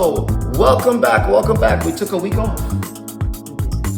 Hello, welcome back, welcome back. We took a week off.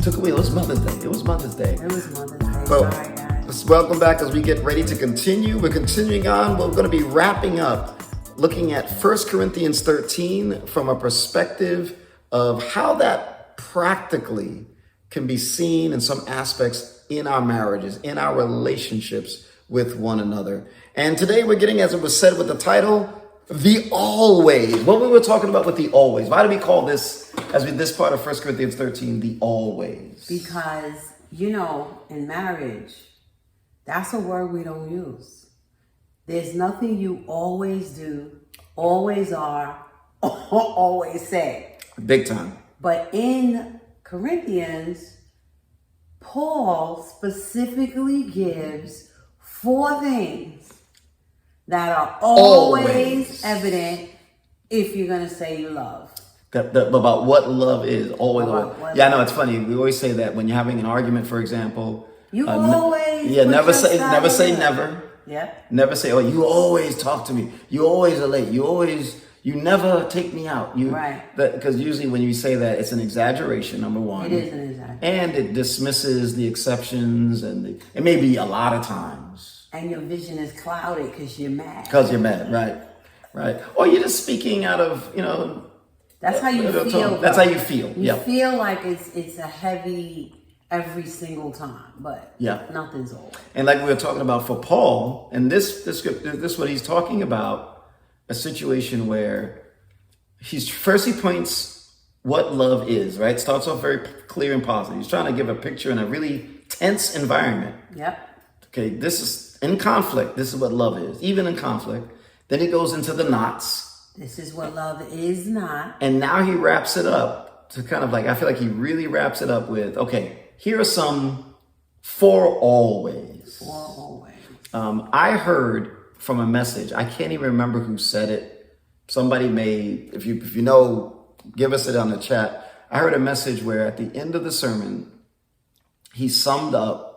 It was Mother's Day. It was Mother's Day. Well, Sorry, guys. welcome back as we get ready to continue. We're continuing on. We're going to be wrapping up looking at 1 Corinthians 13 from a perspective of how that practically can be seen in some aspects in our marriages, in our relationships with one another. And today we're getting, as it was said with the title, the always. What we were talking about with the always. Why do we call this, this part of 1 Corinthians 13, the always? Because, in marriage, that's a word we don't use. There's nothing you always do, always are, always say. Big time. But in Corinthians, Paul specifically gives 4 things that are always evident if you're going to say you love. About what love is, always. Yeah, I know, it's love. funny. We always say that when you're having an argument, for example. You always. Never say never. Yeah. Never say, oh, you always talk to me. You always are late. You never take me out. Right. Because usually when you say that, it's an exaggeration, number one. It is an exaggeration. And it dismisses the exceptions, and it may be a lot of times. And your vision is clouded because you're mad. Because you're mad, right. Or you're just speaking out of, That's how you feel. That's how you feel. You feel like it's a heavy every single time, but nothing's old. And like we were talking about for Paul, and this is what he's talking about, a situation where he points what love is, right? Starts off very clear and positive. He's trying to give a picture in a really tense environment. Yep. Okay, this is in conflict. This is what love is, even in conflict. Then he goes into the knots. This is what love is not. And now he wraps it up to kind of I feel like he really wraps it up with, okay, here are some for always. For always. I heard from a message, I can't even remember who said it. Somebody may, if you know, give us it on the chat. I heard a message where at the end of the sermon, he summed up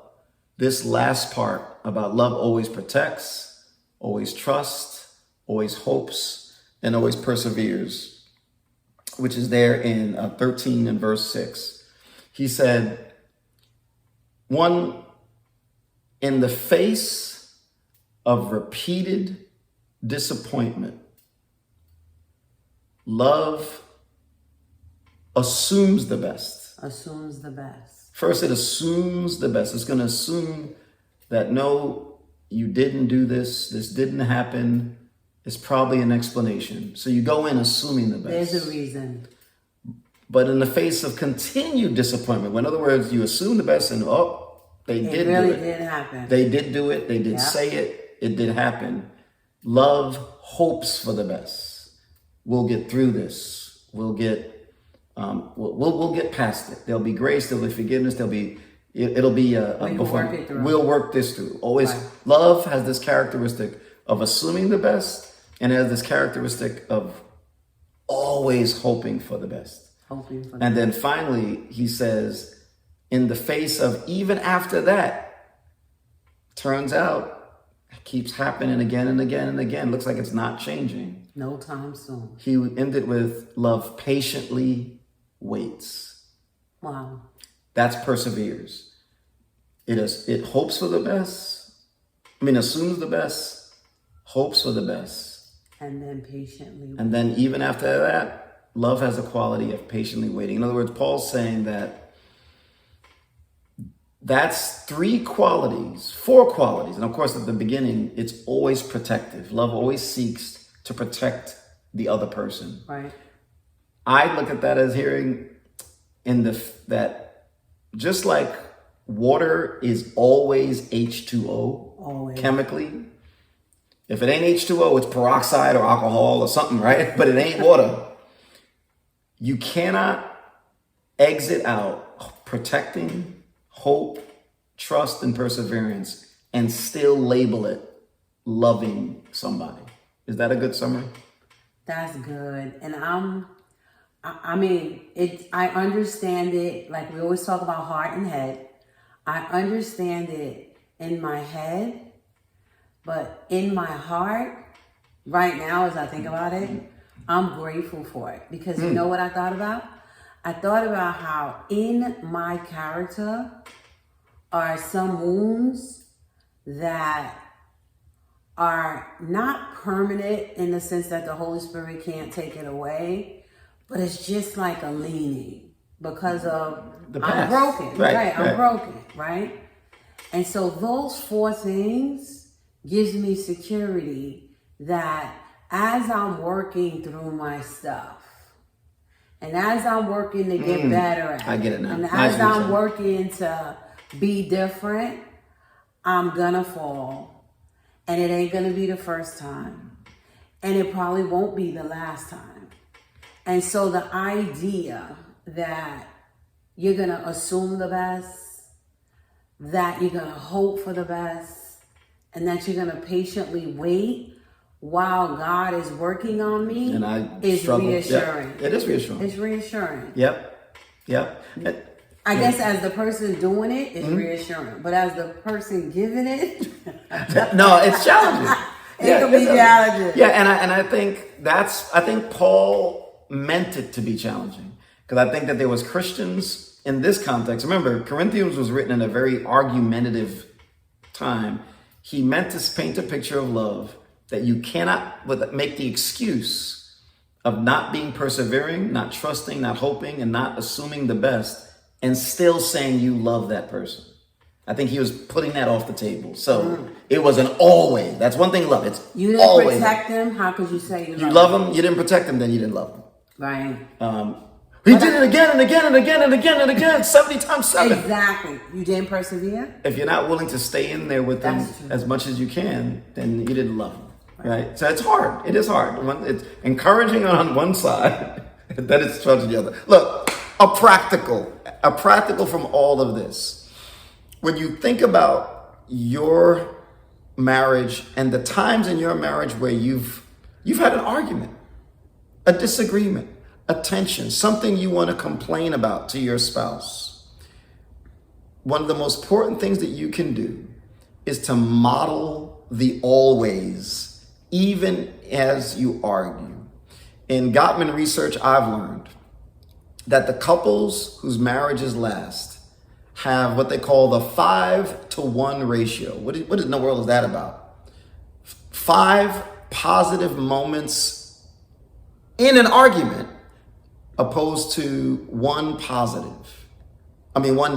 this last part about love always protects, always trusts, always hopes, and always perseveres, which is there in 13 and verse 6. He said, 1, in the face of repeated disappointment, love assumes the best. Assumes the best. First, it assumes the best. It's going to assume that no, you didn't do this. This didn't happen. It's probably an explanation. So you go in assuming the best. There's a reason. But in the face of continued disappointment, in other words, you assume the best and they did do it. It really did happen. They did do it. They did say it. It did happen. Love hopes for the best. We'll get through this. We'll get we'll get past it. There'll be grace. There'll be forgiveness. We'll work this through. Always, right. Love has this characteristic of assuming the best, and has this characteristic of always hoping for the best. And then finally, he says, in the face of even after that, turns out it keeps happening again and again and again. Looks like it's not changing. No time soon. He ended with love patiently waits. Wow. That's perseveres. It hopes for the best. Assumes the best, hopes for the best. And then patiently waits. And then even after that, love has the quality of patiently waiting. In other words, Paul's saying that that's 4 qualities. And of course, at the beginning, it's always protective. Love always seeks to protect the other person. Right. I look at that as hearing that just like water is always H2O, always. Chemically. If it ain't H2O, it's peroxide or alcohol or something, right? But it ain't water. You cannot exit out protecting hope, trust, and perseverance and still label it loving somebody. Is that a good summary? That's good. And I understand it. Like we always talk about heart and head. I understand it in my head, but in my heart, right now, as I think about it, I'm grateful for it because you know what I thought about? I thought about how in my character are some wounds that are not permanent in the sense that the Holy Spirit can't take it away, but it's just like a leaning because of The I'm past. broken, Right. I'm broken, right? And so those four things gives me security that as I'm working through my stuff, and as I'm working to get better at I get it now. and Nice as what you I'm said. working to be different, I'm gonna fall. And it ain't gonna be the first time. And it probably won't be the last time. And so the idea that you're gonna assume the best, that you're gonna hope for the best, and that you're gonna patiently wait while God is working on me And I is struggle. reassuring. Yep. It is reassuring. It's reassuring. Yep. I guess as the person doing it, it's reassuring. But as the person giving it, No, it's challenging. It can be it's challenging. Yeah, and I think Paul meant it to be challenging because I think that there was Christians in this context. Remember, Corinthians was written in a very argumentative time. He meant to paint a picture of love that you cannot make the excuse of not being persevering, not trusting, not hoping, and not assuming the best, and still saying you love that person. I think he was putting that off the table. So it was an always. That's one thing love. It's you didn't always. protect them. How could you say you You love love him, you didn't protect him, then you didn't love him. Right. He did it again and again and again and again and again, 70 times 7. Exactly. You didn't persevere? If you're not willing to stay in there with them That's true. as much as you can, then you didn't love them. Right? So it's hard. It is hard. It's encouraging on one side, then it's tough on the other. Look, a practical from all of this. When you think about your marriage and the times in your marriage where you've had an argument, a disagreement, a tension, something you want to complain about to your spouse, one of the most important things that you can do is to model the always, even as you argue. In Gottman research, I've learned that the couples whose marriages last have what they call the 5-to-1 ratio. What in the world is that about? 5 positive moments in an argument opposed to one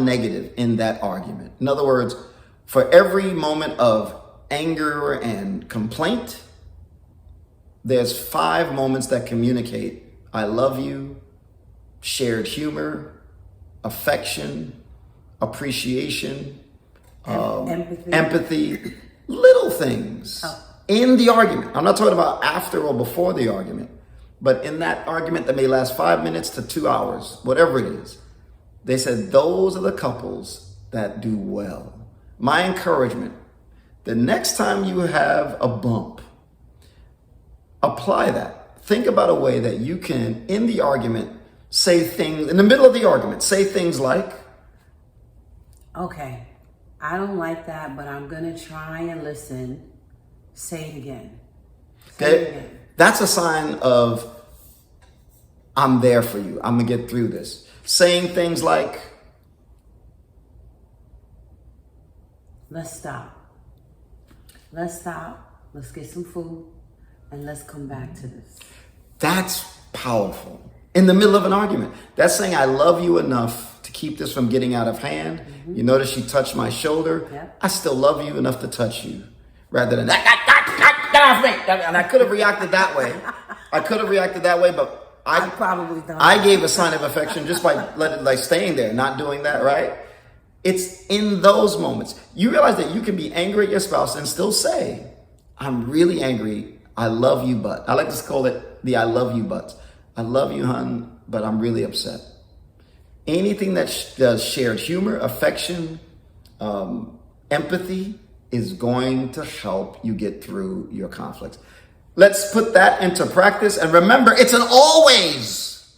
negative in that argument. In other words, for every moment of anger and complaint, there's 5 moments that communicate I love you, shared humor, affection, appreciation, empathy, little things in the argument. I'm not talking about after or before the argument, but in that argument that may last 5 minutes to 2 hours, whatever it is. They said those are the couples that do well. My encouragement, the next time you have a bump, apply that. Think about a way that you can, in the argument, say things, in the middle of the argument, say things like, Okay. I don't like that, but I'm going to try and listen. Say it again. Say it okay, again. that's a sign of I'm there for you. I'm going to get through this. Saying things like, Let's stop. Let's stop. Let's get some food. And let's come back to this. that's powerful. In the middle of an argument. That's saying I love you enough to keep this from getting out of hand. You notice she touched my shoulder. Yep. I still love you enough to touch you. Rather than, get off me. And I could have reacted that way. But I probably don't. I gave a sign of affection just by staying there, not doing that, right? It's in those moments. You realize that you can be angry at your spouse and still say, I'm really angry. I love you, but. I like to call it the I love you, but. I love you, hon, but I'm really upset. Anything that does shared humor, affection, empathy is going to help you get through your conflicts. Let's put that into practice. And remember, it's an always.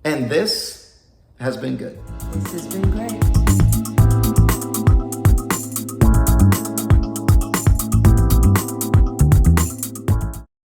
And this has been good. This has been great.